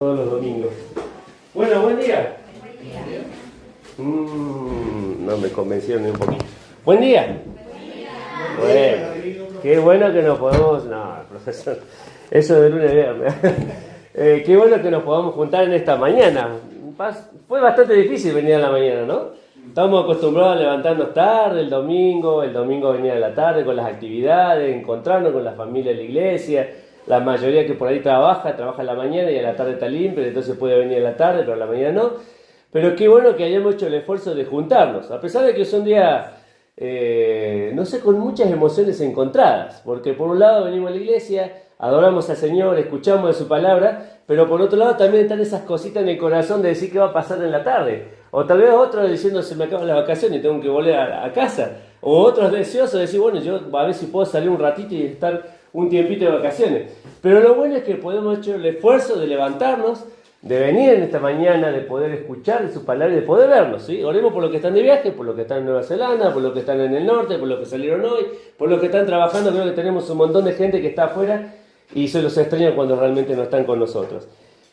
Todos los domingos. Bueno, buen día. No me convencieron ni un poquito. Buen día. Bueno, qué bueno que nos podemos... No, profesor, eso de lunes a viernes. Qué bueno que nos podamos juntar en esta mañana. Fue bastante difícil venir a la mañana, ¿no? Estamos acostumbrados a levantarnos tarde, el domingo venía a la tarde con las actividades, encontrarnos con la familia de la iglesia. La mayoría que por ahí trabaja en la mañana y a la tarde está limpio, entonces puede venir a la tarde, pero a la mañana no. Pero qué bueno que hayamos hecho el esfuerzo de juntarnos, a pesar de que son días, con muchas emociones encontradas, porque por un lado venimos a la iglesia, adoramos al Señor, escuchamos de su palabra, pero por otro lado también están esas cositas en el corazón de decir qué va a pasar en la tarde, o tal vez otros diciendo se me acaban las vacaciones y tengo que volver a casa, o otros deseosos de decir bueno, yo a ver si puedo salir un ratito y estar un tiempito de vacaciones. Pero lo bueno es que podemos hacer el esfuerzo de levantarnos, de venir en esta mañana, de poder escuchar de sus palabras, de poder vernos, ¿sí? Oremos por los que están de viaje, por los que están en Nueva Zelanda, por los que están en el norte, por los que salieron hoy, por los que están trabajando. Creo que tenemos un montón de gente que está afuera y se los extraña cuando realmente no están con nosotros.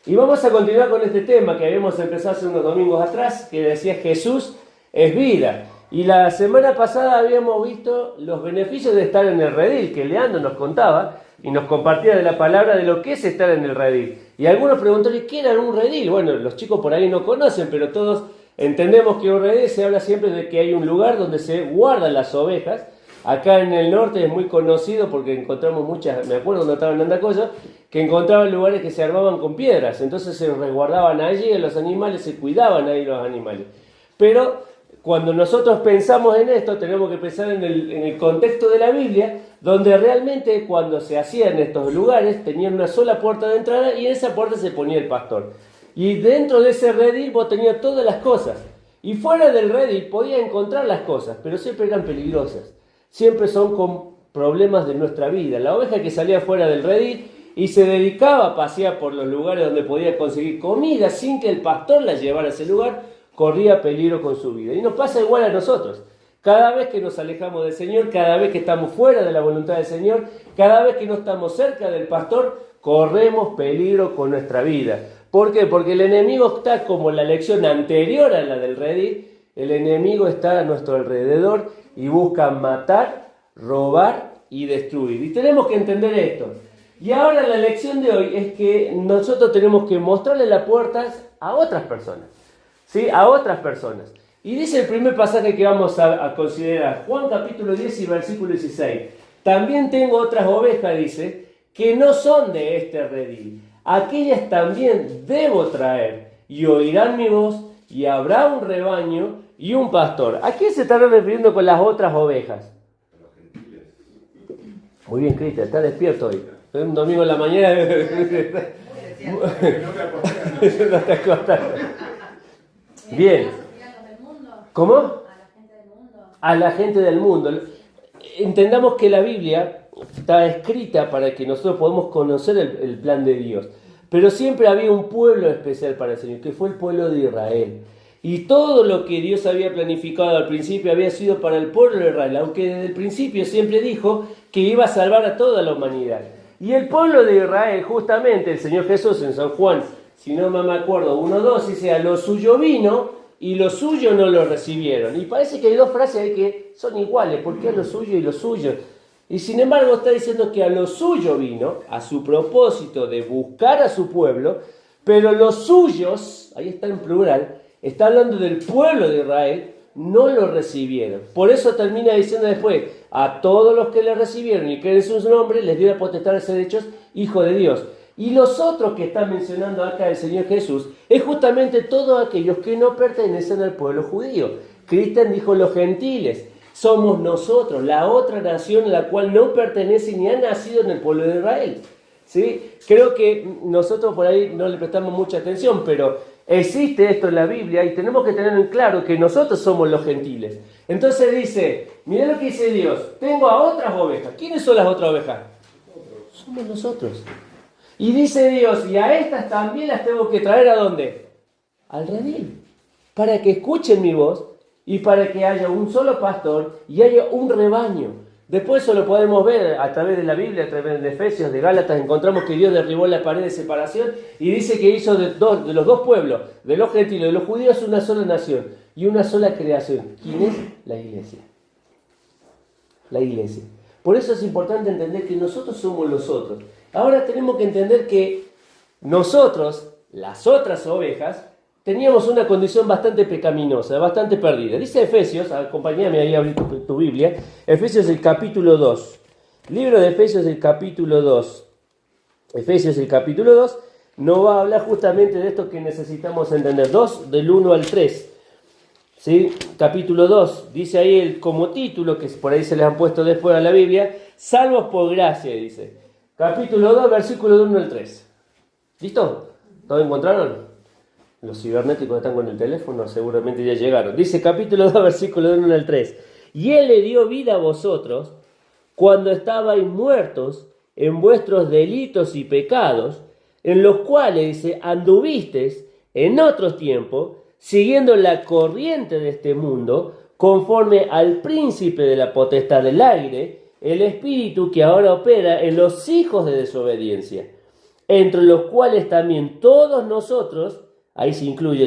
Y vamos a continuar con este tema que habíamos empezado hace unos domingos atrás, que decía Jesús es vida. Y la semana pasada habíamos visto los beneficios de estar en el redil, que Leandro nos contaba y nos compartía de la palabra de lo que es estar en el redil. Y algunos preguntaron, ¿qué era un redil? Bueno, los chicos por ahí no conocen, pero todos entendemos que un redil se habla siempre de que hay un lugar donde se guardan las ovejas. Acá en el norte es muy conocido porque encontramos muchas, me acuerdo cuando estaba en Andacoya, que encontraban lugares que se armaban con piedras, entonces se resguardaban allí los animales, se cuidaban ahí los animales. Pero cuando nosotros pensamos en esto, tenemos que pensar en el contexto de la Biblia, donde realmente cuando se hacían estos lugares, tenían una sola puerta de entrada y en esa puerta se ponía el pastor. Y dentro de ese redil vos tenías todas las cosas. Y fuera del redil podías encontrar las cosas, pero siempre eran peligrosas. Siempre son con problemas de nuestra vida. La oveja que salía fuera del redil y se dedicaba a pasear por los lugares donde podía conseguir comida sin que el pastor la llevara a ese lugar, corría peligro con su vida. Y nos pasa igual a nosotros. Cada vez que nos alejamos del Señor, cada vez que estamos fuera de la voluntad del Señor, cada vez que no estamos cerca del pastor, corremos peligro con nuestra vida. ¿Por qué? Porque el enemigo está como la lección anterior a la del redil. El enemigo está a nuestro alrededor y busca matar, robar y destruir. Y tenemos que entender esto. Y ahora la lección de hoy es que nosotros tenemos que mostrarle las puertas a otras personas. ¿Sí? A otras personas. Y dice el primer pasaje que vamos a considerar, Juan capítulo 10 y versículo 16. También tengo otras ovejas, dice, que no son de este redil. Aquellas también debo traer, y oirán mi voz, y habrá un rebaño y un pastor. ¿A quién se está refiriendo con las otras ovejas? Muy bien, Cristian, está despierto hoy. Es un domingo en la mañana. No te acostas. Bien. ¿Cómo? A la gente del mundo. Entendamos que la Biblia está escrita para que nosotros podamos conocer el plan de Dios. Pero siempre había un pueblo especial para el Señor, que fue el pueblo de Israel. Y todo lo que Dios había planificado al principio había sido para el pueblo de Israel, aunque desde el principio siempre dijo que iba a salvar a toda la humanidad. Y el pueblo de Israel, justamente el Señor Jesús en San Juan, si no me acuerdo, 1:2, dice, a lo suyo vino y lo suyo no lo recibieron. Y parece que hay dos frases ahí que son iguales, ¿por qué a lo suyo y lo suyo? Y sin embargo está diciendo que a lo suyo vino, a su propósito de buscar a su pueblo, pero los suyos, ahí está en plural, está hablando del pueblo de Israel, no lo recibieron. Por eso termina diciendo después, a todos los que le recibieron y creen en su nombre, les dio la potestad de ser hechos hijos de Dios. Y los otros que está mencionando acá el Señor Jesús es justamente todos aquellos que no pertenecen al pueblo judío. Cristian dijo los gentiles, somos nosotros, la otra nación a la cual no pertenece ni ha nacido en el pueblo de Israel. ¿Sí? Creo que nosotros por ahí no le prestamos mucha atención, pero existe esto en la Biblia y tenemos que tener en claro que nosotros somos los gentiles. Entonces dice, mirá lo que dice Dios, tengo a otras ovejas. ¿Quiénes son las otras ovejas? Somos nosotros. Y dice Dios, y a estas también las tengo que traer ¿a dónde? Al redil, para que escuchen mi voz y para que haya un solo pastor y haya un rebaño. Después eso lo podemos ver a través de la Biblia, a través de Efesios, de Gálatas, encontramos que Dios derribó la pared de separación y dice que hizo de los dos pueblos, de los gentiles y de los judíos, una sola nación y una sola creación. ¿Quién es? La iglesia. La iglesia. Por eso es importante entender que nosotros somos los otros. Ahora tenemos que entender que nosotros, las otras ovejas, teníamos una condición bastante pecaminosa, bastante perdida. Dice Efesios, acompáñame ahí a abrir tu Biblia, Efesios el capítulo 2. Libro de Efesios el capítulo 2. Efesios el capítulo 2 nos va a hablar justamente de esto que necesitamos entender. 2 del 1 al 3. ¿Sí? Capítulo 2, dice ahí como título, que por ahí se les han puesto después a la Biblia, salvos por gracia, dice. Capítulo 2, versículo del 1 al 3. ¿Listo? ¿Todos encontraron? Los cibernéticos están con el teléfono, seguramente ya llegaron. Dice capítulo 2, versículo del 1 al 3. Y Él le dio vida a vosotros cuando estabais muertos en vuestros delitos y pecados, en los cuales, dice, anduvisteis en otros tiempos, siguiendo la corriente de este mundo, conforme al príncipe de la potestad del aire, el espíritu que ahora opera en los hijos de desobediencia, entre los cuales también todos nosotros, ahí se incluye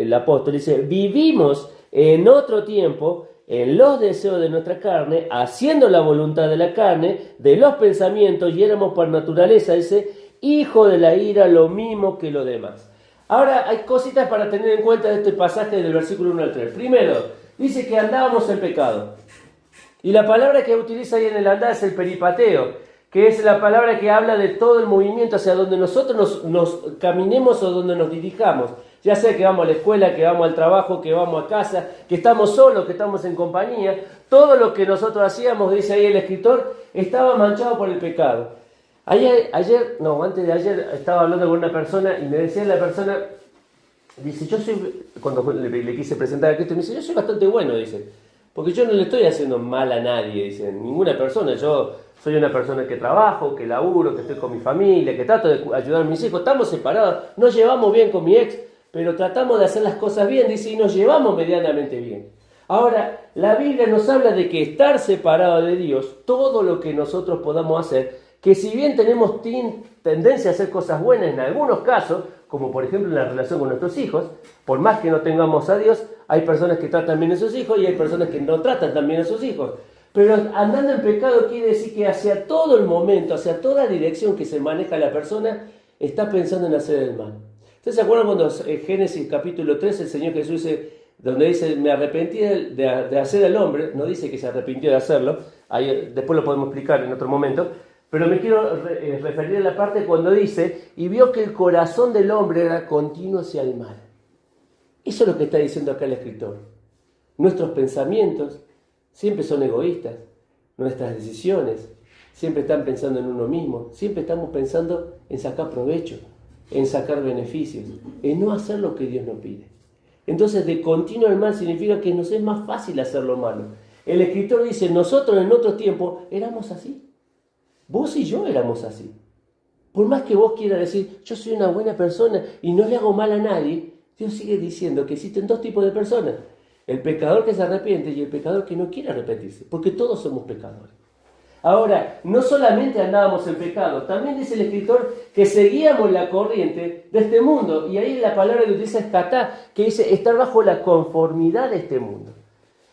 el apóstol, dice, vivimos en otro tiempo en los deseos de nuestra carne, haciendo la voluntad de la carne, de los pensamientos, y éramos por naturaleza, dice, hijo de la ira, lo mismo que lo demás. Ahora hay cositas para tener en cuenta de este pasaje del versículo 1 al 3. Primero, dice que andábamos en pecado. Y la palabra que utiliza ahí en el andar es el peripateo, que es la palabra que habla de todo el movimiento hacia donde nosotros nos caminemos o donde nos dirijamos. Ya sea que vamos a la escuela, que vamos al trabajo, que vamos a casa, que estamos solos, que estamos en compañía. Todo lo que nosotros hacíamos, dice ahí el escritor, estaba manchado por el pecado. Antes de ayer estaba hablando con una persona y me decía la persona, dice, cuando le quise presentar a Cristo, me dice, yo soy bastante bueno, dice, porque yo no le estoy haciendo mal a nadie, dice, ninguna persona, yo soy una persona que trabajo, que laburo, que estoy con mi familia, que trato de ayudar a mis hijos, estamos separados, nos llevamos bien con mi ex, pero tratamos de hacer las cosas bien, dice, y nos llevamos medianamente bien. Ahora, la Biblia nos habla de que estar separado de Dios, todo lo que nosotros podamos hacer, que si bien tenemos tendencia a hacer cosas buenas en algunos casos, como por ejemplo en la relación con nuestros hijos, por más que no tengamos a Dios, hay personas que tratan bien a sus hijos y hay personas que no tratan tan bien a sus hijos. Pero andando en pecado quiere decir que hacia todo el momento, hacia toda dirección que se maneja la persona, está pensando en hacer el mal. ¿Ustedes se acuerdan cuando en Génesis capítulo 3 el Señor Jesús dice, donde dice, me arrepentí de hacer al hombre, no dice que se arrepintió de hacerlo, ahí, después lo podemos explicar en otro momento, pero me quiero referir a la parte cuando dice, y vio que el corazón del hombre era continuo hacia el mal. Eso es lo que está diciendo acá el escritor. Nuestros pensamientos siempre son egoístas, nuestras decisiones siempre están pensando en uno mismo, siempre estamos pensando en sacar provecho, en sacar beneficios, en no hacer lo que Dios nos pide. Entonces, de continuo el mal significa que nos es más fácil hacer lo malo. El escritor dice, nosotros en otro tiempo éramos así. Vos y yo éramos así. Por más que vos quieras decir, yo soy una buena persona y no le hago mal a nadie, Dios sigue diciendo que existen dos tipos de personas. El pecador que se arrepiente y el pecador que no quiere arrepentirse, porque todos somos pecadores. Ahora, no solamente andábamos en pecado, también dice el escritor que seguíamos la corriente de este mundo. Y ahí la palabra que utiliza es katá, que dice estar bajo la conformidad de este mundo.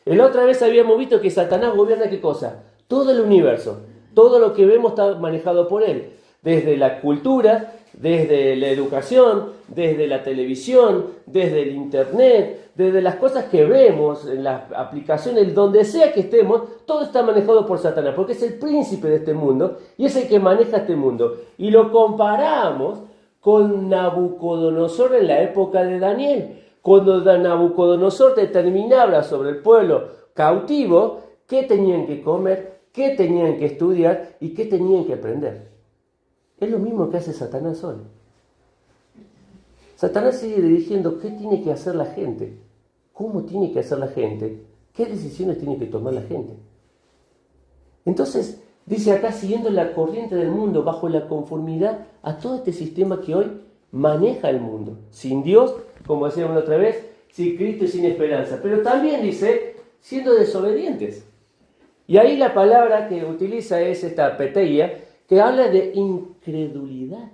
La otra vez habíamos visto que Satanás gobierna ¿qué cosa? Todo el universo. Todo lo que vemos está manejado por él. Desde la cultura, desde la educación, desde la televisión, desde el internet, desde las cosas que vemos en las aplicaciones, donde sea que estemos, todo está manejado por Satanás, porque es el príncipe de este mundo y es el que maneja este mundo. Y lo comparamos con Nabucodonosor en la época de Daniel, cuando Nabucodonosor determinaba sobre el pueblo cautivo qué tenían que comer, qué tenían que estudiar y qué tenían que aprender. Es lo mismo que hace Satanás hoy. Satanás sigue dirigiendo qué tiene que hacer la gente, cómo tiene que hacer la gente, qué decisiones tiene que tomar la gente. Entonces, dice acá, siguiendo la corriente del mundo, bajo la conformidad a todo este sistema que hoy maneja el mundo. Sin Dios, como decíamos la otra vez, sin Cristo y sin esperanza. Pero también dice, siendo desobedientes. Y ahí la palabra que utiliza es esta peteia, que habla de incredulidad,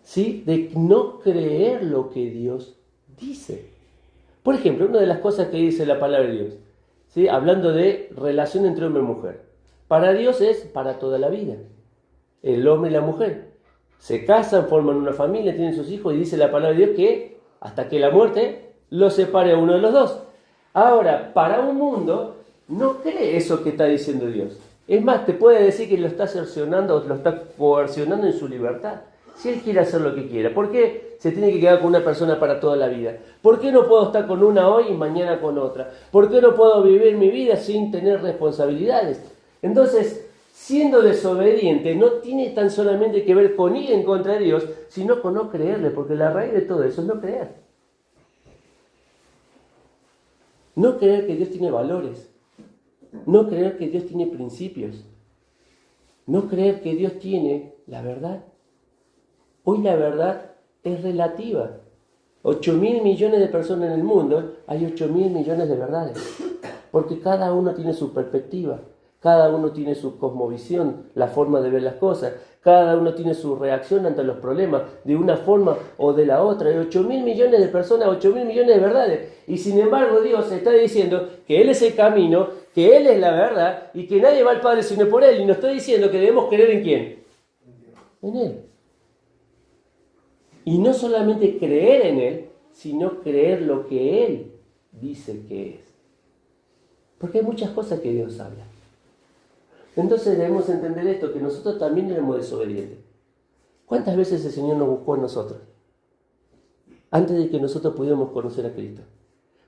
¿sí? De no creer lo que Dios dice. Por ejemplo, una de las cosas que dice la palabra de Dios, ¿sí? Hablando de relación entre hombre y mujer. Para Dios es para toda la vida. El hombre y la mujer se casan, forman una familia, tienen sus hijos y dice la palabra de Dios que hasta que la muerte los separe a uno de los dos. Ahora, para un mundo no cree eso que está diciendo Dios. Es más, te puede decir que lo está cercionando, lo está coercionando en su libertad. Si él quiere hacer lo que quiera, ¿por qué se tiene que quedar con una persona para toda la vida? ¿Por qué no puedo estar con una hoy y mañana con otra? ¿Por qué no puedo vivir mi vida sin tener responsabilidades? Entonces, siendo desobediente, no tiene tan solamente que ver con ir en contra de Dios, sino con no creerle, porque la raíz de todo eso es no creer. No creer que Dios tiene valores. No creer que Dios tiene principios. No creer que Dios tiene la verdad. Hoy la verdad es relativa. 8.000 millones de personas en el mundo, hay 8.000 millones de verdades. Porque cada uno tiene su perspectiva, cada uno tiene su cosmovisión, la forma de ver las cosas, cada uno tiene su reacción ante los problemas, de una forma o de la otra. Hay 8.000 millones de personas, 8.000 millones de verdades. Y sin embargo Dios está diciendo que Él es el camino, que Él es la verdad y que nadie va al Padre sino por Él. Y nos está diciendo que debemos creer ¿en quién? En Él. Y no solamente creer en Él, sino creer lo que Él dice que es. Porque hay muchas cosas que Dios habla. Entonces debemos entender esto, que nosotros también éramos desobedientes. ¿Cuántas veces el Señor nos buscó a nosotros? Antes de que nosotros pudiéramos conocer a Cristo.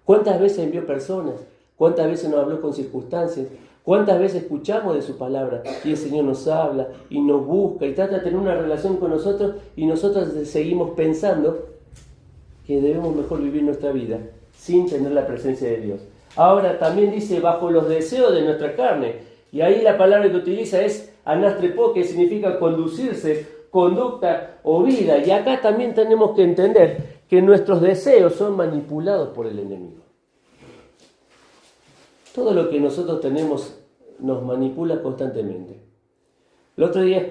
¿Cuántas veces envió personas? ¿Cuántas veces nos habló con circunstancias? ¿Cuántas veces escuchamos de su palabra y el Señor nos habla y nos busca y trata de tener una relación con nosotros y nosotros seguimos pensando que debemos mejor vivir nuestra vida sin tener la presencia de Dios? Ahora también dice bajo los deseos de nuestra carne, y ahí la palabra que utiliza es anastrepo, que significa conducirse, conducta o vida, y acá también tenemos que entender que nuestros deseos son manipulados por el enemigo. Todo lo que nosotros tenemos nos manipula constantemente. El otro día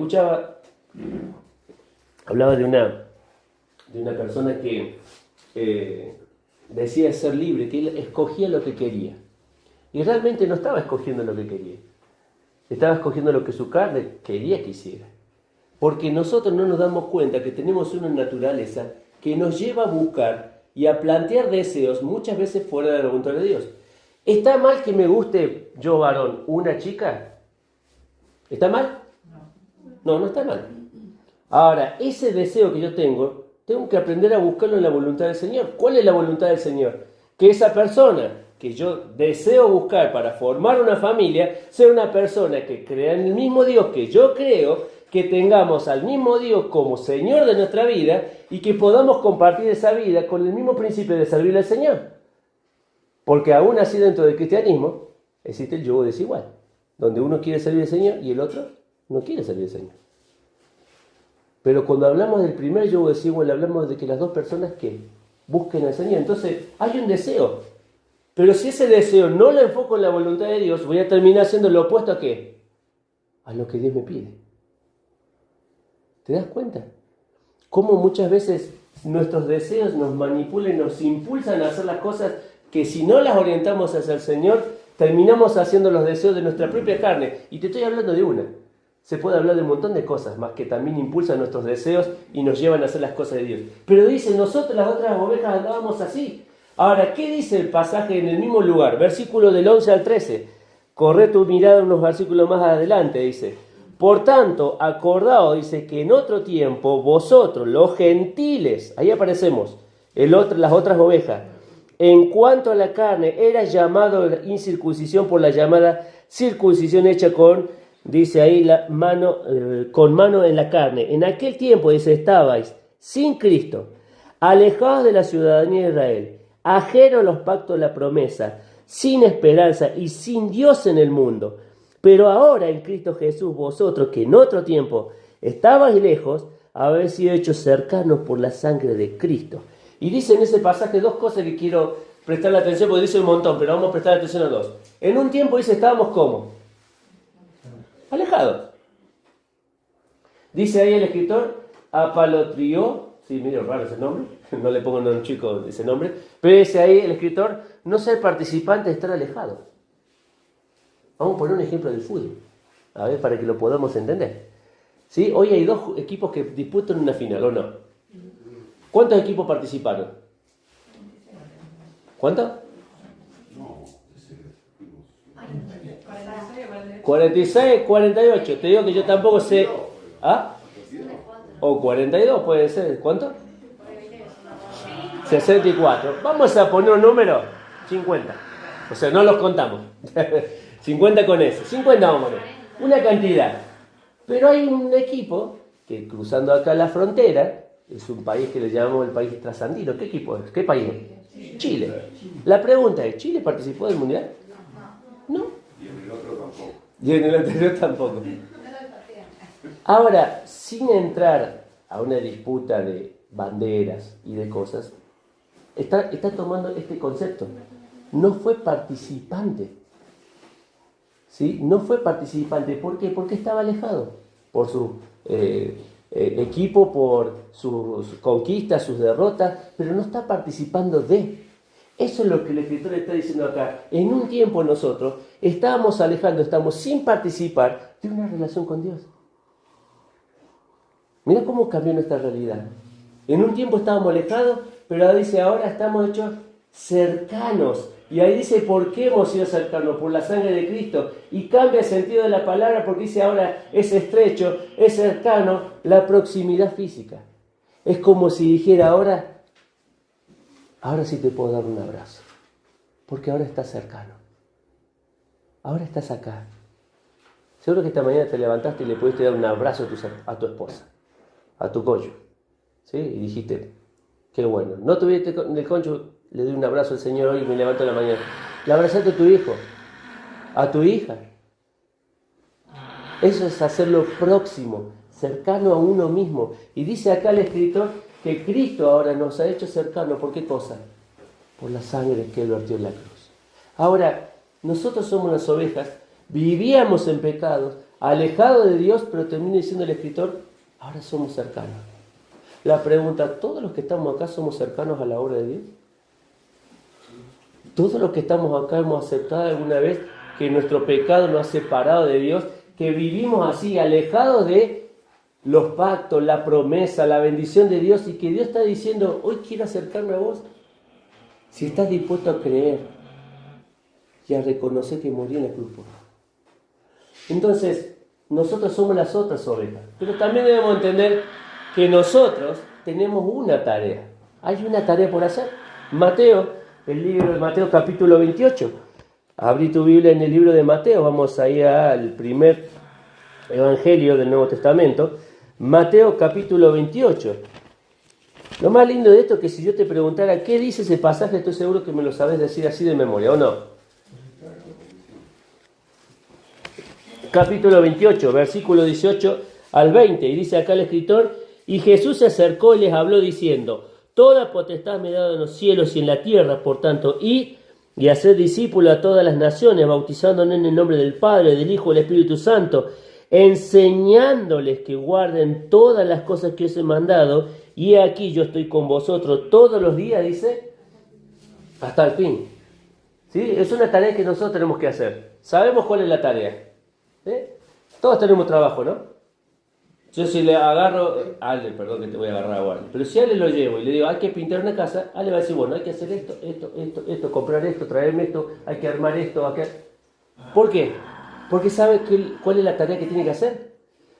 hablaba de una persona que decía ser libre, que él escogía lo que quería. Y realmente no estaba escogiendo lo que quería. Estaba escogiendo lo que su carne quería que hiciera. Porque nosotros no nos damos cuenta que tenemos una naturaleza que nos lleva a buscar y a plantear deseos muchas veces fuera de la voluntad de Dios. ¿Está mal que me guste, yo varón, una chica? ¿Está mal? No, no está mal. Ahora, ese deseo que yo tengo que aprender a buscarlo en la voluntad del Señor. ¿Cuál es la voluntad del Señor? Que esa persona que yo deseo buscar para formar una familia sea una persona que crea en el mismo Dios que yo creo, que tengamos al mismo Dios como Señor de nuestra vida y que podamos compartir esa vida con el mismo principio de servirle al Señor. Porque aún así dentro del cristianismo existe el yugo desigual, donde uno quiere servir al Señor y el otro no quiere servir al Señor. Pero cuando hablamos del primer yugo desigual, hablamos de que las dos personas que busquen al Señor. Entonces hay un deseo, pero si ese deseo no lo enfoco en la voluntad de Dios, voy a terminar haciendo lo opuesto a ¿qué? A lo que Dios me pide. ¿Te das cuenta? Cómo muchas veces nuestros deseos nos manipulan, nos impulsan a hacer las cosas que si no las orientamos hacia el Señor, terminamos haciendo los deseos de nuestra propia carne. Y te estoy hablando de una. Se puede hablar de un montón de cosas más que también impulsan nuestros deseos y nos llevan a hacer las cosas de Dios. Pero dice, nosotros las otras ovejas andábamos así. Ahora, ¿qué dice el pasaje en el mismo lugar? Versículo del 11 al 13. Corre tu mirada unos versículos más adelante, dice. Por tanto, acordaos, dice, que en otro tiempo vosotros, los gentiles, ahí aparecemos, las otras ovejas, en cuanto a la carne, era llamado incircuncisión por la llamada circuncisión hecha con, dice ahí, con mano en la carne. En aquel tiempo, dice, estabais sin Cristo, alejados de la ciudadanía de Israel, ajenos a los pactos de la promesa, sin esperanza y sin Dios en el mundo. Pero ahora en Cristo Jesús, vosotros que en otro tiempo estabais lejos, habéis sido hechos cercanos por la sangre de Cristo. Y dice en ese pasaje dos cosas que quiero prestarle atención porque dice un montón, pero vamos a prestar atención a dos. En un tiempo dice, estábamos ¿cómo? Alejados. Dice ahí el escritor, apalotrió, sí, medio raro ese nombre, no le pongo a un chico ese nombre, pero dice ahí el escritor, no ser participante de estar alejado. Vamos a poner un ejemplo del fútbol, a ver, para que lo podamos entender. ¿Sí? Hoy hay dos equipos que disputan una final, ¿o no? ¿Cuántos equipos participaron? ¿Cuántos? 46, 48. Te digo que yo tampoco sé. ¿Ah? O 42 puede ser. ¿Cuánto? 64. Vamos a poner un número. 50. O sea, no los contamos. 50 con ese. 50 vamos a poner. Una cantidad. Pero hay un equipo que cruzando acá la frontera, es un país que le llamamos el país trasandino. ¿Qué equipo es? ¿Qué país es? Chile. La pregunta es, ¿Chile participó del Mundial? No. Y en el otro tampoco. Y en el anterior tampoco. Ahora, sin entrar a una disputa de banderas y de cosas, está tomando este concepto. No fue participante. ¿Sí? No fue participante. ¿Por qué? Porque estaba alejado. Por su equipo, por sus conquistas, sus derrotas, pero no está participando de. Eso es lo que el escritor está diciendo acá. En un tiempo nosotros estábamos alejando, estamos sin participar de una relación con Dios. Mira cómo cambió nuestra realidad. En un tiempo estábamos alejados, pero ahora dice, ahora estamos hechos cercanos. Y ahí dice, ¿por qué hemos sido cercanos? Por la sangre de Cristo. Y cambia el sentido de la palabra porque dice ahora es estrecho, es cercano, la proximidad física. Es como si dijera ahora sí te puedo dar un abrazo. Porque ahora estás cercano. Ahora estás acá. Seguro que esta mañana te levantaste y le pudiste dar un abrazo a tu esposa, a tu cónyuge. ¿Sí? Y dijiste, qué bueno. No tuviste el cónyuge, le doy un abrazo al Señor hoy y me levanto en la mañana. Le abrazaste a tu hijo, a tu hija. Eso es hacerlo próximo, cercano a uno mismo. Y dice acá el escritor que Cristo ahora nos ha hecho cercanos. ¿Por qué cosa? Por la sangre que Él vertió en la cruz. Ahora, nosotros somos las ovejas, vivíamos en pecados, alejados de Dios, pero termina diciendo el escritor, ahora somos cercanos. La pregunta, ¿todos los que estamos acá somos cercanos a la obra de Dios? ¿Todos los que estamos acá hemos aceptado alguna vez que nuestro pecado nos ha separado de Dios? Que vivimos así, alejados de los pactos, la promesa, la bendición de Dios, y que Dios está diciendo, hoy quiero acercarme a vos. Si estás dispuesto a creer y a reconocer que morí en la cruz por vos. Entonces, nosotros somos las otras ovejas, pero también debemos entender que nosotros tenemos una tarea. Hay una tarea por hacer. Mateo, el libro de Mateo capítulo 28. Abrí tu Biblia en el libro de Mateo. Vamos ahí al primer evangelio del Nuevo Testamento. Mateo capítulo 28. Lo más lindo de esto es que si yo te preguntara qué dice ese pasaje, estoy seguro que me lo sabes decir así de memoria, ¿o no? Capítulo 28, versículo 18 al 20. Y dice acá el escritor, y Jesús se acercó y les habló diciendo, toda potestad me ha dado en los cielos y en la tierra, por tanto, id y haced discípulos a todas las naciones, bautizándonos en el nombre del Padre, del Hijo y del Espíritu Santo, enseñándoles que guarden todas las cosas que os he mandado, y aquí yo estoy con vosotros todos los días, dice, hasta el fin. ¿Sí? Es una tarea que nosotros tenemos que hacer. Sabemos cuál es la tarea. Todos tenemos trabajo, ¿no? Yo si le agarro, Ale, perdón que te voy a agarrar a Ale, pero si a Ale lo llevo y le digo, hay que pintar una casa, Ale va a decir, bueno, hay que hacer esto, comprar esto, traerme esto, hay que armar esto, ¿Por qué? Porque sabe cuál es la tarea que tiene que hacer.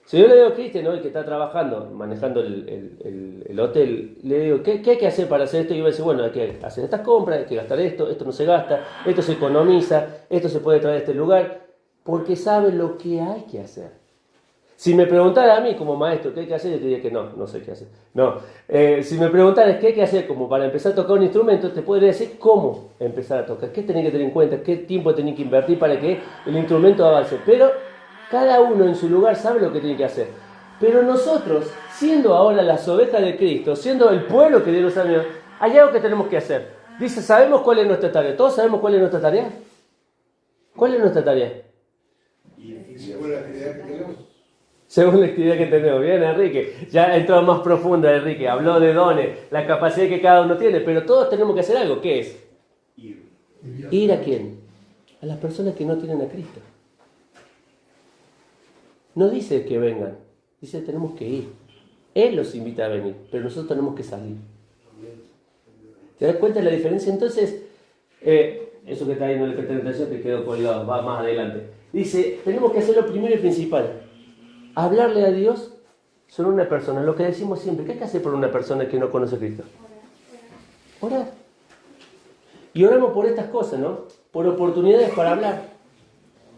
Si yo le digo a Cristian hoy que está trabajando, manejando el hotel, le digo, ¿qué hay que hacer para hacer esto? Y yo voy a decir, bueno, hay que hacer estas compras, hay que gastar esto no se gasta, esto se economiza, esto se puede traer a este lugar, porque sabe lo que hay que hacer. Si me preguntara a mí como maestro qué hay que hacer, yo te diría que no sé qué hacer. No. Si me preguntaras qué hay que hacer como para empezar a tocar un instrumento, te podría decir cómo empezar a tocar, qué tenés que tener en cuenta, qué tiempo tenés que invertir para que el instrumento avance. Pero cada uno en su lugar sabe lo que tiene que hacer. Pero nosotros, siendo ahora las ovejas de Cristo, siendo el pueblo que Dios nos ha dado, hay algo que tenemos que hacer. Dice, ¿sabemos cuál es nuestra tarea? ¿Todos sabemos cuál es nuestra tarea? ¿Cuál es nuestra tarea? Y según la actividad que tenemos. Según la actividad que tenemos. Bien, Enrique. Ya entró más profunda, Enrique. Habló de dones, la capacidad que cada uno tiene. Pero todos tenemos que hacer algo. ¿Qué es? Ir. ¿Ir a quién? A las personas que no tienen a Cristo. No dice que vengan. Dice tenemos que ir. Él los invita a venir. Pero nosotros tenemos que salir. ¿Te das cuenta de la diferencia? Entonces, eso que está ahí en el presentación te quedó colgado, va más adelante. Dice, tenemos que hacer lo primero y principal. Hablarle a Dios sobre una persona. Lo que decimos siempre, ¿qué hay que hacer por una persona que no conoce a Cristo? Orar. Y oramos por estas cosas, ¿no? Por oportunidades para hablar.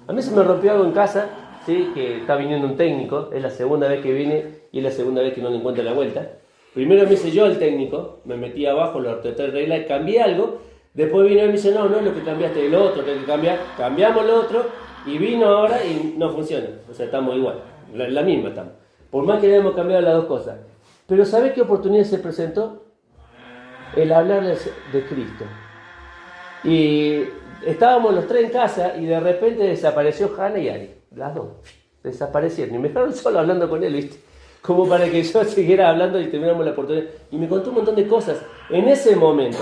A mí se me rompió algo en casa, ¿sí? Que está viniendo un técnico, es la segunda vez que viene y es la segunda vez que no le encuentro la vuelta. Primero me hice yo el técnico, me metí abajo, lo traté de arreglar, cambié algo, después vino y me dice, no, es lo que cambiaste, el otro, que hay que cambiar, cambiamos lo otro, y vino ahora y no funciona, o sea, estamos igual, la misma estamos. Por más que hayamos cambiado las dos cosas. Pero ¿sabés qué oportunidad se presentó? El hablarles de Cristo. Y estábamos los tres en casa y de repente desapareció Hannah y Ari, las dos, desaparecieron, y me dejaron solo hablando con él, ¿viste? Como para que yo siguiera hablando y terminamos la oportunidad. Y me contó un montón de cosas en ese momento.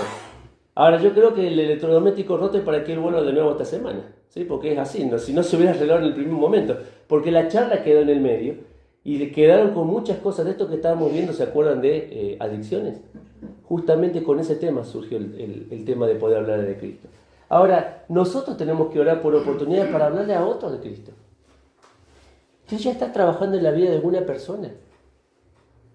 Ahora, yo creo que el electrodoméstico roto es para que él vuelva de nuevo esta semana, ¿sí? Porque es así, ¿no? Si no se hubiera arreglado en el primer momento. Porque la charla quedó en el medio y le quedaron con muchas cosas de esto que estábamos viendo. ¿Se acuerdan de adicciones? Justamente con ese tema surgió el tema de poder hablar de Cristo. Ahora, nosotros tenemos que orar por oportunidades para hablarle a otros de Cristo. Tú ya estás trabajando en la vida de alguna persona.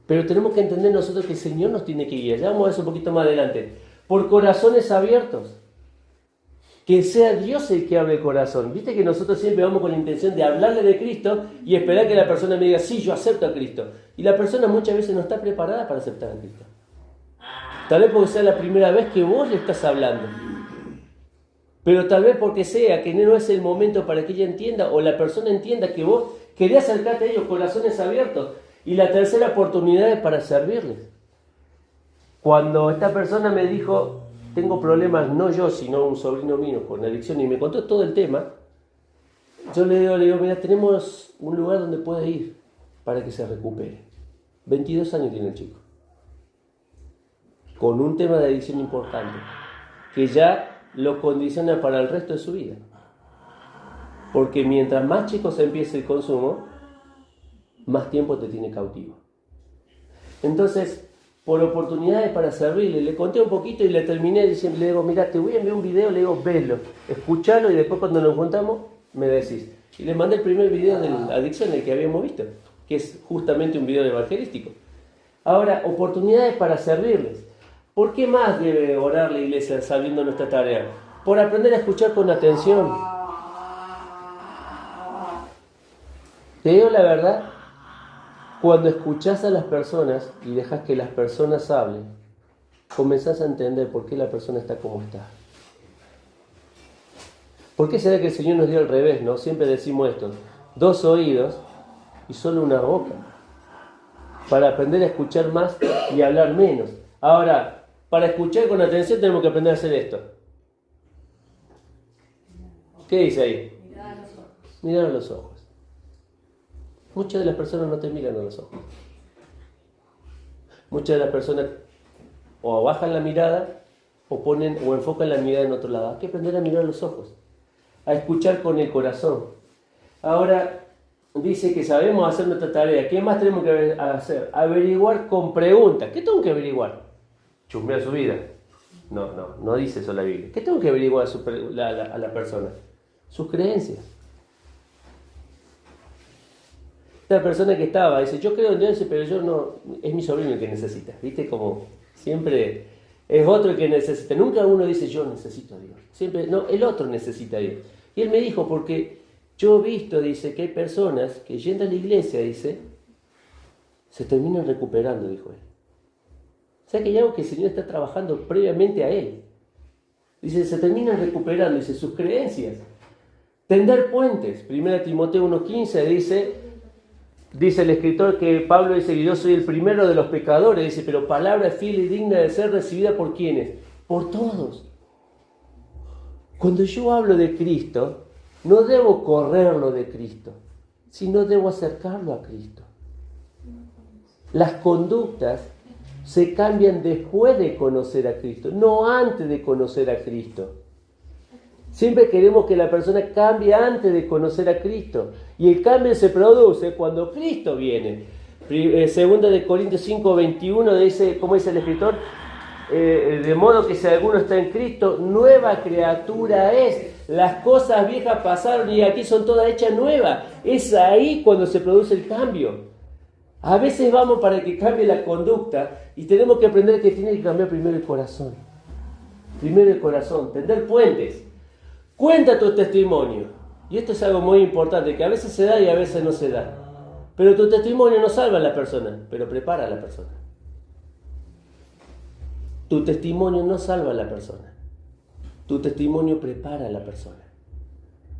Pero tenemos que entender nosotros que el Señor nos tiene que guiar. Ya vamos a ver eso un poquito más adelante. Por corazones abiertos. Que sea Dios el que hable el corazón. Viste que nosotros siempre vamos con la intención de hablarle de Cristo y esperar que la persona me diga, sí, yo acepto a Cristo. Y la persona muchas veces no está preparada para aceptar a Cristo. Tal vez porque sea la primera vez que vos le estás hablando. Pero tal vez porque sea que no es el momento para que ella entienda o la persona entienda que vos querés acercarte a ellos, corazones abiertos. Y la tercera oportunidad es para servirles. Cuando esta persona me dijo, tengo problemas, no yo, sino un sobrino mío con adicción, y me contó todo el tema, yo le digo, mira, tenemos un lugar donde puede ir para que se recupere. 22 años tiene el chico. Con un tema de adicción importante, que ya lo condiciona para el resto de su vida. Porque mientras más chico se empiece el consumo, más tiempo te tiene cautivo. Entonces, por oportunidades para servirle, le conté un poquito y le terminé diciendo, le digo, mira, te voy a enviar un video, le digo, velo, escuchalo y después cuando nos juntamos, me decís. Y le mandé el primer video de la adicción, el que habíamos visto, que es justamente un video evangelístico. Ahora, oportunidades para servirles. ¿Por qué más debe orar la iglesia sabiendo nuestra tarea? Por aprender a escuchar con atención. Te digo la verdad, cuando escuchás a las personas y dejas que las personas hablen, comenzás a entender por qué la persona está como está. ¿Por qué será que el Señor nos dio al revés, no? Siempre decimos esto, 2 oídos y solo una boca, para aprender a escuchar más y hablar menos. Ahora, para escuchar con atención tenemos que aprender a hacer esto. ¿Qué dice ahí? Mirar a los ojos. Mirar a los ojos. Muchas de las personas no te miran a los ojos. Muchas de las personas o bajan la mirada o enfocan la mirada en otro lado. Hay que aprender a mirar a los ojos, a escuchar con el corazón. Ahora dice que sabemos hacer nuestra tarea. ¿Qué más tenemos que hacer? Averiguar con preguntas. ¿Qué tengo que averiguar? Chusmear su vida. No dice eso la Biblia. ¿Qué tengo que averiguar a la persona? Sus creencias. Esta persona que estaba, dice, yo creo en Dios, pero yo no, es mi sobrino el que necesita. ¿Viste? Como siempre es otro el que necesita. Nunca uno dice, yo necesito a Dios. Siempre, no, el otro necesita a Dios. Y él me dijo, porque yo he visto, dice, que hay personas que yendo a la iglesia, dice, se terminan recuperando, dijo él. O sea que hay algo que el Señor está trabajando previamente a él. Dice, se terminan recuperando, dice, sus creencias. Tender puentes. 1 Timoteo 1:15 dice el escritor que Pablo dice que yo soy el primero de los pecadores, dice, pero palabra fiel y digna de ser recibida por quienes, por todos. Cuando yo hablo de Cristo, no debo correrlo de Cristo, sino debo acercarlo a Cristo. Las conductas se cambian después de conocer a Cristo, no antes de conocer a Cristo. Siempre queremos que la persona cambie antes de conocer a Cristo. Y el cambio se produce cuando Cristo viene. Segunda de Corintios 5:21 dice, como dice el escritor, de modo que si alguno está en Cristo, nueva criatura es. Las cosas viejas pasaron y aquí son todas hechas nuevas. Es ahí cuando se produce el cambio. A veces vamos para que cambie la conducta y tenemos que aprender que tiene que cambiar primero el corazón. Primero el corazón, tender puentes. Cuenta tu testimonio. Y esto es algo muy importante, que a veces se da y a veces no se da. Pero tu testimonio no salva a la persona, pero prepara a la persona. Tu testimonio no salva a la persona. Tu testimonio prepara a la persona.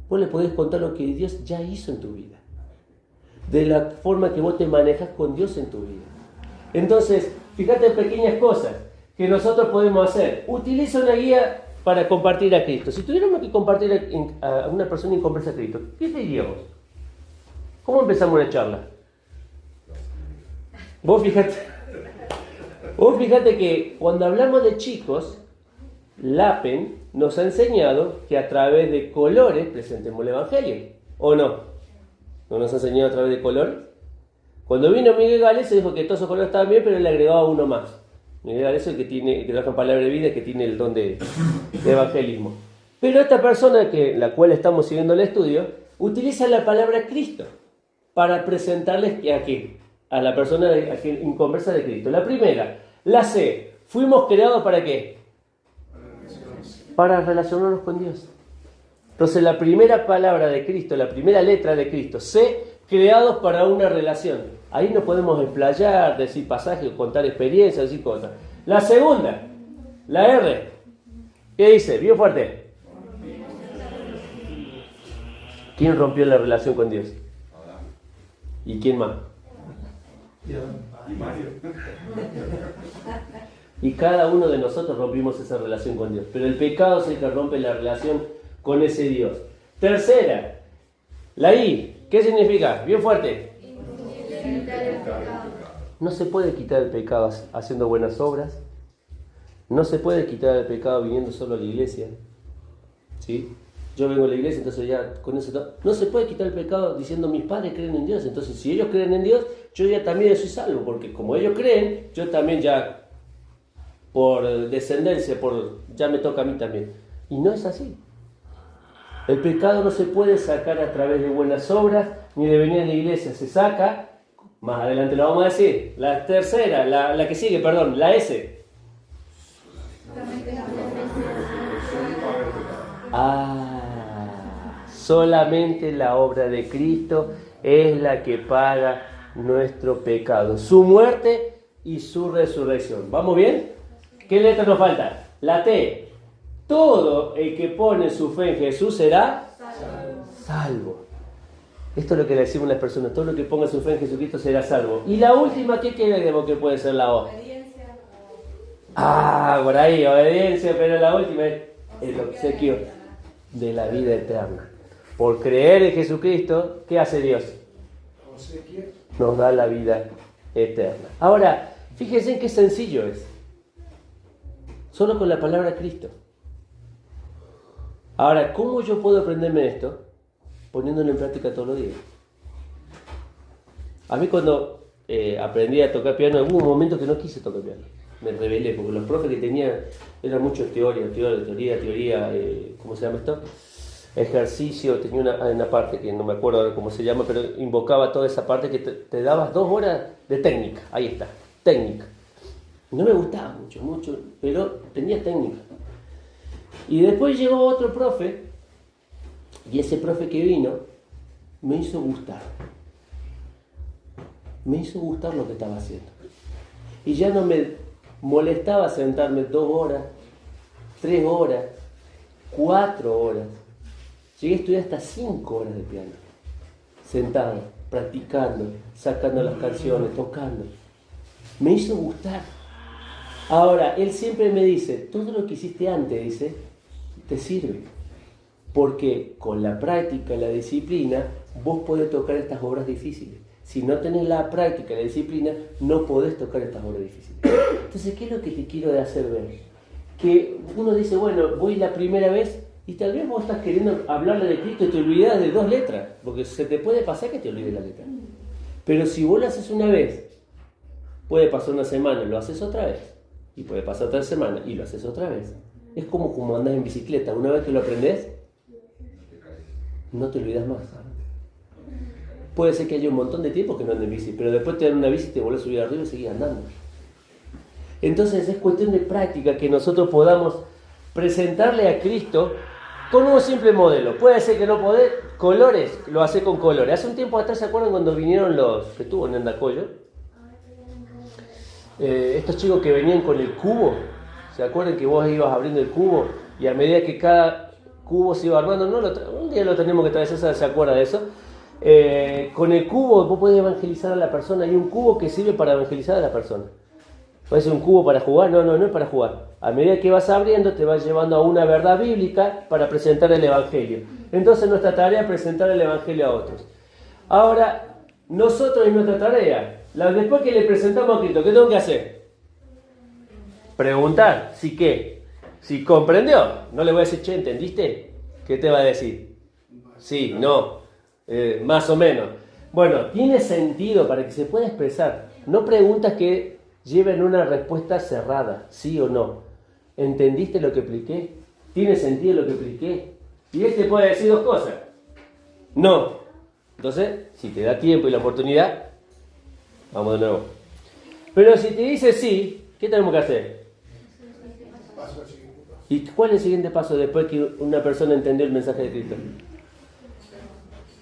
Vos le podés contar lo que Dios ya hizo en tu vida. De la forma que vos te manejas con Dios en tu vida. Entonces, fíjate en pequeñas cosas que nosotros podemos hacer. Utiliza una guía para compartir a Cristo. Si tuviéramos que compartir a una persona inconversa a Cristo, ¿qué le diríamos? ¿Cómo empezamos la charla? Vos fíjate que cuando hablamos de chicos, Lapen nos ha enseñado que a través de colores presentemos el Evangelio. ¿O no? ¿No nos ha enseñado a través de colores? Cuando vino Miguel Gales se dijo que todos esos colores estaban bien, pero él le agregaba uno más. Miguel Gales es el que trabaja en Palabra de Vida, que tiene el don de evangelismo. Pero esta persona, la cual estamos siguiendo el estudio, utiliza la palabra Cristo para presentarles a la persona inconversa de Cristo. La primera, la C. Fuimos creados ¿para qué? Para relacionarnos con Dios. Entonces la primera palabra de Cristo, la primera letra de Cristo, C, creados para una relación. Ahí nos podemos explayar, decir pasajes, contar experiencias, decir cosas. La segunda, la R. ¿Qué dice? Bien fuerte. ¿Quién rompió la relación con Dios? ¿Y quién más? Y Mario. Y cada uno de nosotros rompimos esa relación con Dios. Pero el pecado es el que rompe la relación con ese Dios. Tercera, la I. ¿Qué significa? Bien fuerte. No se puede quitar el pecado haciendo buenas obras. No se puede quitar el pecado viniendo solo a la iglesia. ¿Sí? Yo vengo a la iglesia, entonces ya con eso... No se puede quitar el pecado diciendo mis padres creen en Dios. Entonces si ellos creen en Dios, yo ya también soy salvo. Porque como ellos creen, yo también ya por descendencia, ya me toca a mí también. Y no es así. El pecado no se puede sacar a través de buenas obras, ni de venir a la iglesia. Se saca, más adelante lo vamos a decir. La tercera, la que sigue, perdón, la S. Solamente la obra de Cristo es la que paga nuestro pecado. Su muerte y su resurrección. ¿Vamos bien? ¿Qué letra nos falta? La T. Todo el que pone su fe en Jesús será salvo. Esto es lo que le decimos a las personas. Todo el que ponga su fe en Jesucristo será salvo. Y la última, ¿qué creemos que puede ser la O? Por ahí, obediencia, pero la última es el obsequio de la vida eterna. Por creer en Jesucristo, ¿qué hace Dios? Nos da la vida eterna. Ahora, fíjense en qué sencillo es. Solo con la palabra Cristo. Ahora, ¿cómo yo puedo aprenderme esto? Poniéndolo en práctica todos los días. A mí cuando aprendí a tocar piano, hubo un momento que no quise tocar piano. Me rebelé, porque los profes que tenía eran mucho teoría, ¿cómo se llama esto? Ejercicio, tenía una parte que no me acuerdo ahora cómo se llama, pero invocaba toda esa parte que te dabas 2 horas de técnica. Ahí está, técnica. No me gustaba mucho, pero tenía técnica. Y después llegó otro profe, y ese profe que vino me hizo gustar. Me hizo gustar lo que estaba haciendo. Y ya no me molestaba sentarme 2 horas, 3 horas, 4 horas. Llegué a estudiar hasta 5 horas de piano. Sentado, practicando, sacando las canciones, tocando. Me hizo gustar. Ahora, él siempre me dice, todo lo que hiciste antes, dice, te sirve. Porque con la práctica, la disciplina, vos podés tocar estas obras difíciles. Si no tenés la práctica, la disciplina, no podés tocar estas obras difíciles. Entonces, ¿qué es lo que te quiero de hacer ver? Que uno dice, bueno, voy la primera vez y tal vez vos estás queriendo hablarle de Cristo y te olvidás de 2 letras, porque se te puede pasar que te olvides la letra. Pero si vos lo haces una vez, puede pasar una semana, lo haces otra vez. Y puede pasar otra semana y lo haces otra vez. Es como andar en bicicleta. Una vez que lo aprendés, no te olvidas más. Puede ser que haya un montón de tiempo que no andes en bici, pero después te dan una bici y te volvés a subir arriba y seguís andando. Entonces es cuestión de práctica que nosotros podamos presentarle a Cristo con un simple modelo. Puede ser que no podés, colores, lo hace con colores. Hace un tiempo atrás, ¿se acuerdan cuando vinieron los que estuvo en Andacollo? Estos chicos que venían con el cubo, ¿se acuerdan que vos ibas abriendo el cubo y a medida que cada cubo se iba armando, un día lo tenemos que traer, César se acuerda de eso, con el cubo vos podés evangelizar a la persona, hay un cubo que sirve para evangelizar a la persona. Puede ser un cubo para jugar, no es para jugar. A medida que vas abriendo te vas llevando a una verdad bíblica para presentar el Evangelio. Entonces nuestra tarea es presentar el Evangelio a otros. Ahora, nosotros en nuestra tarea, después que le presentamos a Cristo, ¿qué tengo que hacer? Preguntar, ¿sí qué? Si comprendió, no le voy a decir, che, ¿entendiste? ¿Qué te va a decir? Sí, no, más o menos. Bueno, tiene sentido para que se pueda expresar. No preguntas que lleven una respuesta cerrada, sí o no. ¿Entendiste lo que expliqué? ¿Tiene sentido lo que expliqué? Y él te puede decir 2 cosas. No. Entonces, si te da tiempo y la oportunidad, vamos de nuevo. Pero si te dice sí, ¿qué tenemos que hacer? ¿Y cuál es el siguiente paso después que una persona entendió el mensaje de Cristo?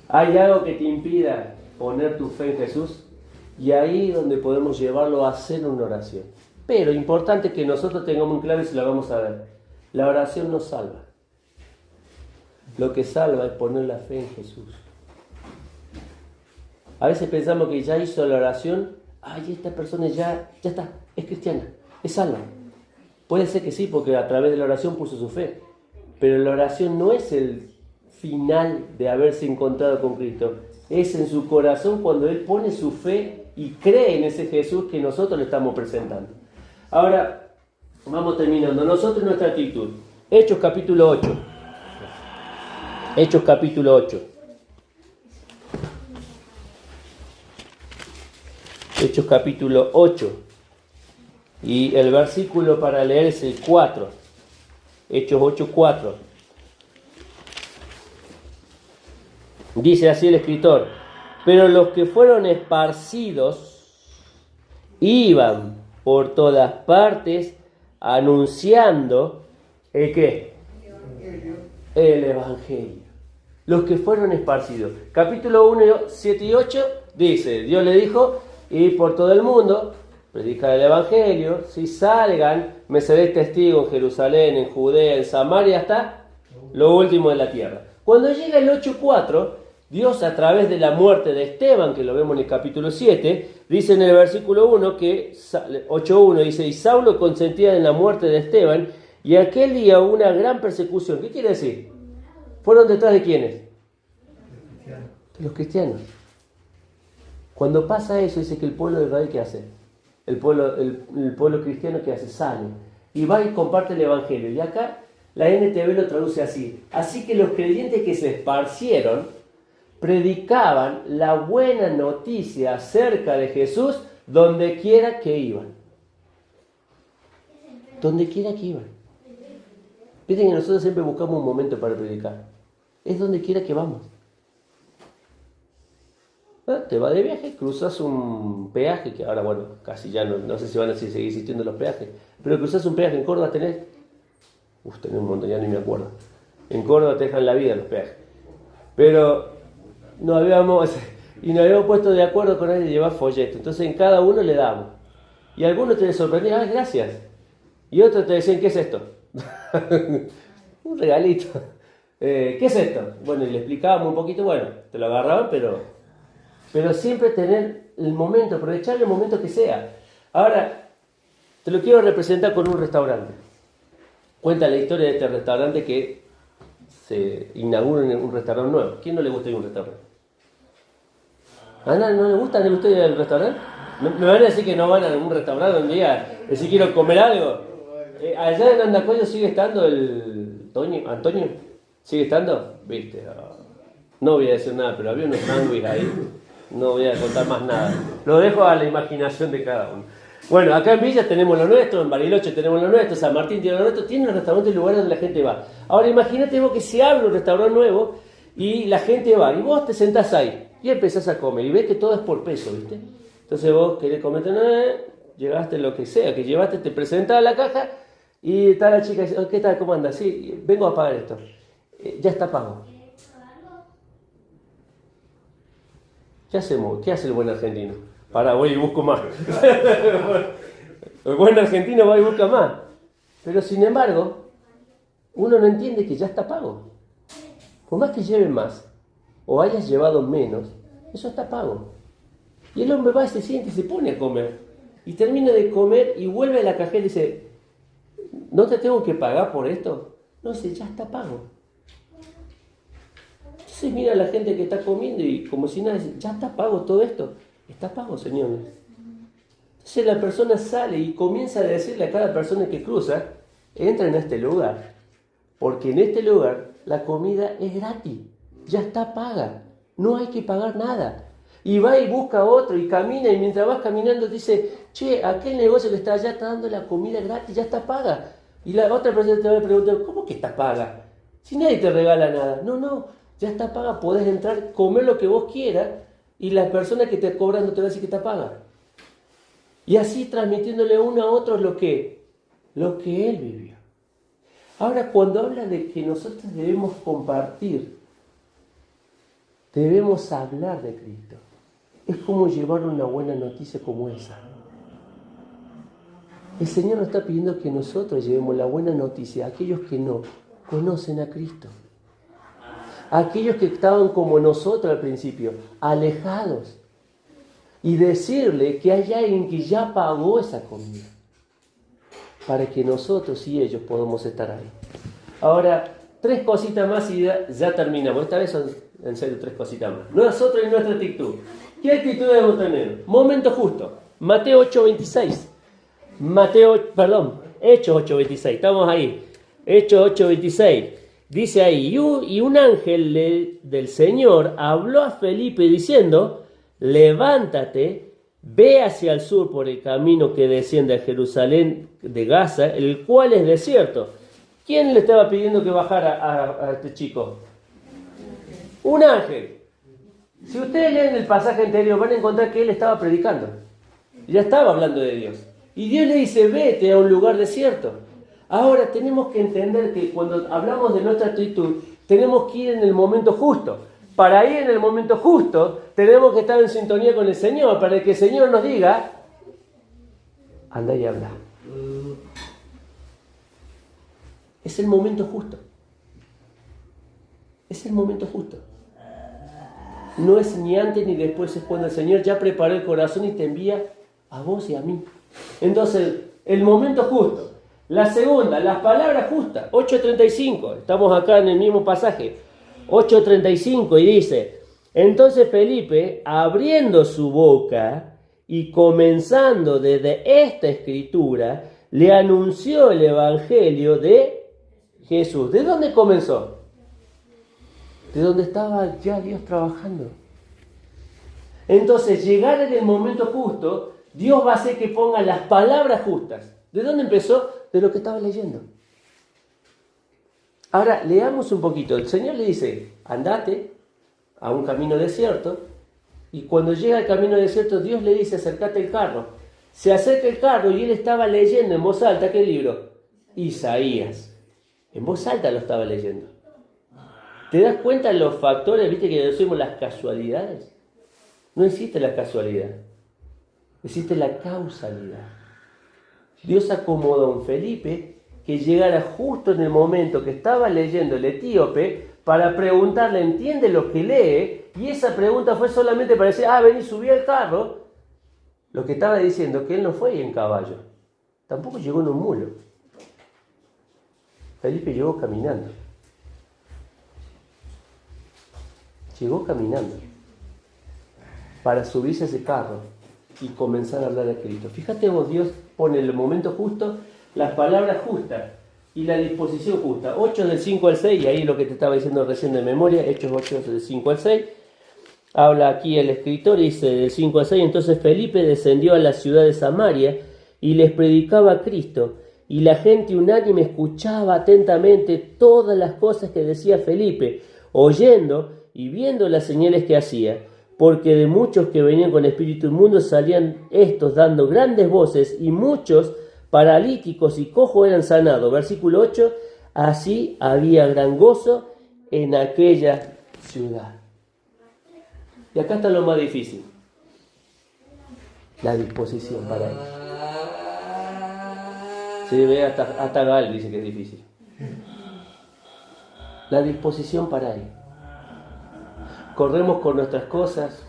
¿Hay algo que te impida poner tu fe en Jesús? Y ahí es donde podemos llevarlo a hacer una oración. Pero importante que nosotros tengamos en claro y se la vamos a ver. La oración no salva. Lo que salva es poner la fe en Jesús. A veces pensamos que ya hizo la oración, esta persona ya está, es cristiana, es salva. Puede ser que sí, porque a través de la oración puso su fe. Pero la oración no es el final de haberse encontrado con Cristo. Es en su corazón cuando él pone su fe y cree en ese Jesús que nosotros le estamos presentando. Ahora, vamos terminando. Nosotros nuestra actitud. Hechos capítulo 8. Hechos capítulo 8. Hechos capítulo 8. Y el versículo para leer es el 4. Hechos 8, 4. Dice así el escritor: pero los que fueron esparcidos iban por todas partes anunciando ¿el qué? El Evangelio. Los que fueron esparcidos. Capítulo 1, 7 y 8 dice, Dios le dijo, ir por todo el mundo, predicar el Evangelio, si salgan, me seréis testigos en Jerusalén, en Judea, en Samaria, hasta lo último de la tierra. Cuando llega el 8.4, Dios a través de la muerte de Esteban, que lo vemos en el capítulo 7, dice en el versículo 1 que 8.1 dice, y Saulo consentía en la muerte de Esteban, y aquel día hubo una gran persecución. ¿Qué quiere decir? ¿Fueron detrás de quiénes? De los cristianos. Cuando pasa eso, dice que el pueblo de Israel, ¿qué hace? El pueblo cristiano, ¿qué hace? Sale y va y comparte el Evangelio. Y acá la NTV lo traduce así. Así que los creyentes que se esparcieron predicaban la buena noticia acerca de Jesús donde quiera que iban. Donde quiera que iban. Viste que nosotros siempre buscamos un momento para predicar. Es donde quiera que vamos. Te vas de viaje, cruzas un peaje, que ahora, bueno, casi ya no sé si van a seguir existiendo los peajes, pero cruzas un peaje en Córdoba, tenés un montón, ya ni me acuerdo. En Córdoba te dejan la vida los peajes. Pero nos habíamos puesto de acuerdo con él de llevar folleto. Entonces en cada uno le damos. Y algunos te sorprendían, gracias. Y otros te decían, ¿qué es esto? Un regalito. ¿Qué es esto? Bueno, y le explicábamos un poquito, bueno, te lo agarraban, pero siempre tener el momento, aprovechar el momento que sea. Ahora, Te lo quiero representar con un restaurante. Cuenta la historia de este restaurante que se inaugura en un restaurante nuevo. ¿Quién no le gusta ir a un restaurante? ¿A Ana no le gusta? ¿Le gusta ir al restaurante? ¿Me van a decir que no van a un restaurante donde diga, si quiero comer algo? Allá en Andacollo sigue estando el Antonio. ¿Sigue estando? Viste. No voy a decir nada, pero había unos sándwiches ahí. No voy a contar más nada. Lo dejo a la imaginación de cada uno. Bueno, acá en Villa tenemos lo nuestro, en Bariloche tenemos lo nuestro, San Martín tiene lo nuestro, tiene un restaurante, lugares donde la gente va. Ahora imagínate vos que se abre un restaurante nuevo y la gente va, y vos te sentás ahí y empezás a comer, y ves que todo es por peso, ¿viste? Entonces vos querés comer, llegaste lo que sea, que llevaste, te presentás a la caja, y está la chica y dice, ¿qué tal? ¿Cómo andas? Sí, vengo a pagar esto. Ya está pago. ¿Qué hacemos? ¿Qué hace el buen argentino? Pará, voy y busco más. El buen argentino va y busca más. Pero sin embargo, uno no entiende que ya está pago. Por más que lleven más, o hayas llevado menos, eso está pago. Y el hombre va y se siente y se pone a comer. Y termina de comer y vuelve a la cajera y dice, ¿no te tengo que pagar por esto? No, dice, ya está pago. Entonces mira a la gente que está comiendo y como si nada, dice, ya está pago todo esto. Está pago, señores. Entonces la persona sale y comienza a decirle a cada persona que cruza, entra en este lugar, porque en este lugar la comida es gratis, ya está paga, no hay que pagar nada. Y va y busca otro y camina, y mientras vas caminando dice, che, aquel negocio que está allá está dando la comida gratis, ya está paga. Y la otra persona te va a preguntar, ¿cómo que está paga? Si nadie te regala nada. No, ya está paga, podés entrar, comer lo que vos quieras, y la persona que te cobra no te va a decir que está paga. Y así transmitiéndole uno a otro lo que él vivió. Ahora, cuando habla de que nosotros debemos compartir, debemos hablar de Cristo, es como llevar una buena noticia como esa. El Señor nos está pidiendo que nosotros llevemos la buena noticia a aquellos que no conocen a Cristo. A aquellos que estaban como nosotros al principio, alejados. Y decirle que hay alguien que ya pagó esa comida. Para que nosotros y ellos podamos estar ahí. Ahora, 3 cositas más y ya terminamos. Esta vez son, en serio, 3 cositas más. Nosotros y nuestra actitud. ¿Qué actitud debemos tener? Momento justo. Mateo 8:26. Hechos 8:26. Estamos ahí. Hechos 8:26. Dice ahí, y un ángel del Señor habló a Felipe diciendo, levántate, ve hacia el sur por el camino que desciende a Jerusalén de Gaza, el cual es desierto. ¿Quién le estaba pidiendo que bajara a este chico? Un ángel. Si ustedes leen el pasaje anterior van a encontrar que él estaba predicando. Ya estaba hablando de Dios. Y Dios le dice, vete a un lugar desierto. Ahora tenemos que entender que cuando hablamos de nuestra actitud, tenemos que ir en el momento justo. Para ir en el momento justo, tenemos que estar en sintonía con el Señor, para que el Señor nos diga, anda y habla. Es el momento justo. Es el momento justo. No es ni antes ni después, es cuando el Señor ya preparó el corazón y te envía a vos y a mí. Entonces, el momento justo. La segunda, las palabras justas, 8:35, estamos acá en el mismo pasaje, 8:35 y dice, entonces Felipe, abriendo su boca y comenzando desde esta escritura, le anunció el evangelio de Jesús. ¿De dónde comenzó? De donde estaba ya Dios trabajando. Entonces, llegar en el momento justo, Dios va a hacer que ponga las palabras justas. ¿De dónde empezó? De lo que estaba leyendo. Ahora, leamos un poquito. El Señor le dice, andate a un camino desierto, y cuando llega al camino desierto, Dios le dice, acércate al carro. Se acerca el carro y él estaba leyendo en voz alta, ¿qué libro? Isaías. En voz alta lo estaba leyendo. ¿Te das cuenta de los factores, viste, que decimos las casualidades? No existe la casualidad. Existe la causalidad. Dios acomodó a un Felipe que llegara justo en el momento que estaba leyendo el etíope para preguntarle, ¿entiende lo que lee? Y esa pregunta fue solamente para decir, vení, subí al carro. Lo que estaba diciendo que él no fue en caballo, tampoco llegó en un mulo. Felipe llegó caminando. Llegó caminando para subirse a ese carro y comenzar a hablar a Cristo. Fíjate vos, Dios pone en el momento justo las palabras justas y la disposición justa. 8 del 5 al 6, y ahí lo que te estaba diciendo recién de memoria, Hechos 8 del 5 al 6. Habla aquí el escritor y dice del 5 al 6, entonces Felipe descendió a la ciudad de Samaria y les predicaba a Cristo, y la gente unánime escuchaba atentamente todas las cosas que decía Felipe, oyendo y viendo las señales que hacía, porque de muchos que venían con espíritu inmundo salían estos dando grandes voces, y muchos paralíticos y cojos eran sanados. Versículo 8, así había gran gozo en aquella ciudad. Y acá está lo más difícil, la disposición para ello. Sí, ve, hasta Gal dice que es difícil. La disposición para ello. Corremos con nuestras cosas,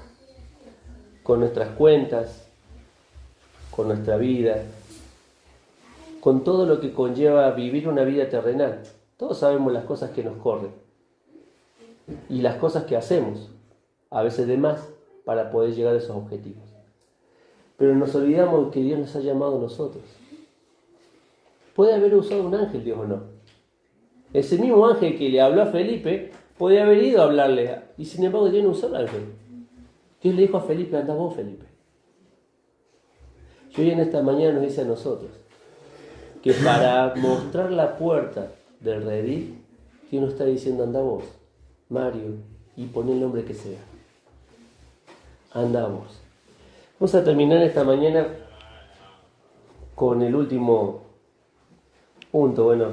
con nuestras cuentas, con nuestra vida, con todo lo que conlleva vivir una vida terrenal. Todos sabemos las cosas que nos corren y las cosas que hacemos, a veces de más, para poder llegar a esos objetivos. Pero nos olvidamos que Dios nos ha llamado a nosotros. Puede haber usado un ángel, Dios o no. Ese mismo ángel que le habló a Felipe podía haber ido a hablarle, y sin embargo Dios no usó al ángel. Dios le dijo a Felipe, anda vos, Felipe. Y hoy en esta mañana nos dice a nosotros que para mostrar la puerta del redil, Dios nos está diciendo, anda vos, Mario, y pon el nombre que sea. Anda vos. Vamos a terminar esta mañana con el último punto. Bueno,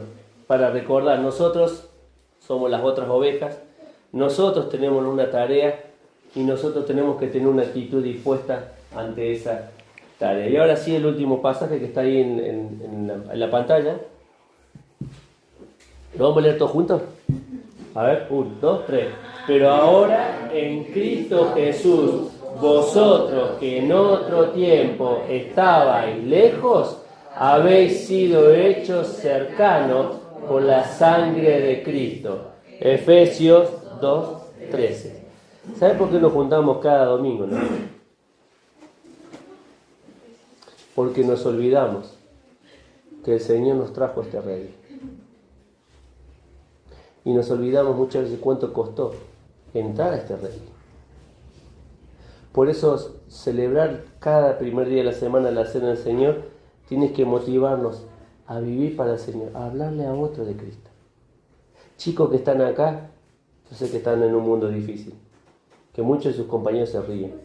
para recordar, nosotros somos las otras ovejas, nosotros tenemos una tarea y nosotros tenemos que tener una actitud dispuesta ante esa tarea. Y ahora sí, el último pasaje que está ahí en la pantalla. ¿Lo vamos a leer todos juntos? A ver, 1, 2, 3. Pero ahora en Cristo Jesús, vosotros que en otro tiempo estabais lejos, habéis sido hechos cercanos por la sangre de Cristo. Efesios 2:13. ¿Sabe por qué nos juntamos cada domingo, no? Porque nos olvidamos que el Señor nos trajo a este rey. Y nos olvidamos muchas veces cuánto costó entrar a este rey. Por eso celebrar cada primer día de la semana la cena del Señor tiene que motivarnos a vivir para el Señor, a hablarle a otro de Cristo. Chicos que están acá, yo sé que están en un mundo difícil, que muchos de sus compañeros se ríen.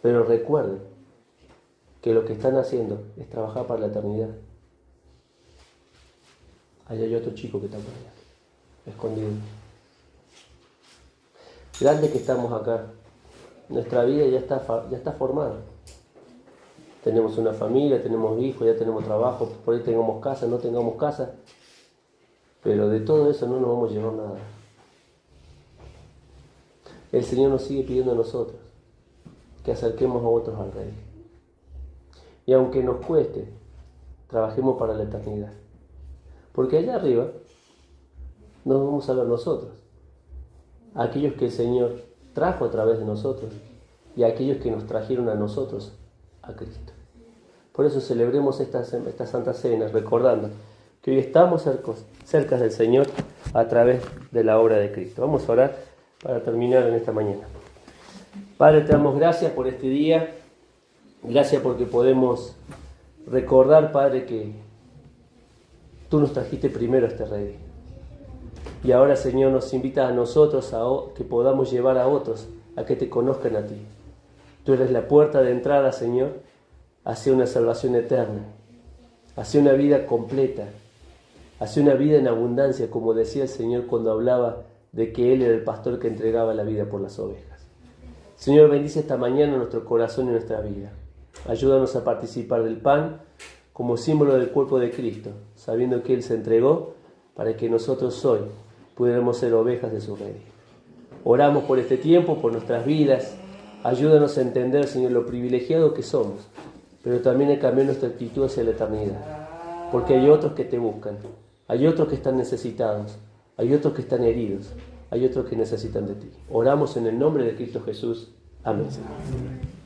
Pero recuerden que lo que están haciendo es trabajar para la eternidad. Allá hay otro chico que está por allá, escondido. Grande que estamos acá, nuestra vida ya está formada. Tenemos una familia, tenemos hijos, ya tenemos trabajo, por ahí tengamos casa, no tengamos casa. Pero de todo eso no nos vamos a llevar nada. El Señor nos sigue pidiendo a nosotros que acerquemos a otros al Rey. Y aunque nos cueste, trabajemos para la eternidad. Porque allá arriba nos vamos a ver nosotros, aquellos que el Señor trajo a través de nosotros y aquellos que nos trajeron a nosotros a Cristo. Por eso celebremos esta Santa Cena recordando que hoy estamos cerca del Señor a través de la obra de Cristo. Vamos a orar para terminar en esta mañana. Padre, te damos gracias por este día. Gracias porque podemos recordar, Padre, que tú nos trajiste primero a este Rey. Y ahora, Señor, nos invitas a nosotros a que podamos llevar a otros a que te conozcan a ti. Tú eres la puerta de entrada, Señor, hacia una salvación eterna, hacia una vida completa, hacia una vida en abundancia, como decía el Señor cuando hablaba de que Él era el pastor que entregaba la vida por las ovejas. Señor, bendice esta mañana nuestro corazón y nuestra vida. Ayúdanos a participar del pan como símbolo del cuerpo de Cristo, sabiendo que Él se entregó para que nosotros hoy pudiéramos ser ovejas de su Rey. Oramos por este tiempo, por nuestras vidas. Ayúdanos a entender, Señor, lo privilegiado que somos pero también hay que cambiar nuestra actitud hacia la eternidad. Porque hay otros que te buscan, hay otros que están necesitados, hay otros que están heridos, hay otros que necesitan de ti. Oramos en el nombre de Cristo Jesús. Amén, Señor.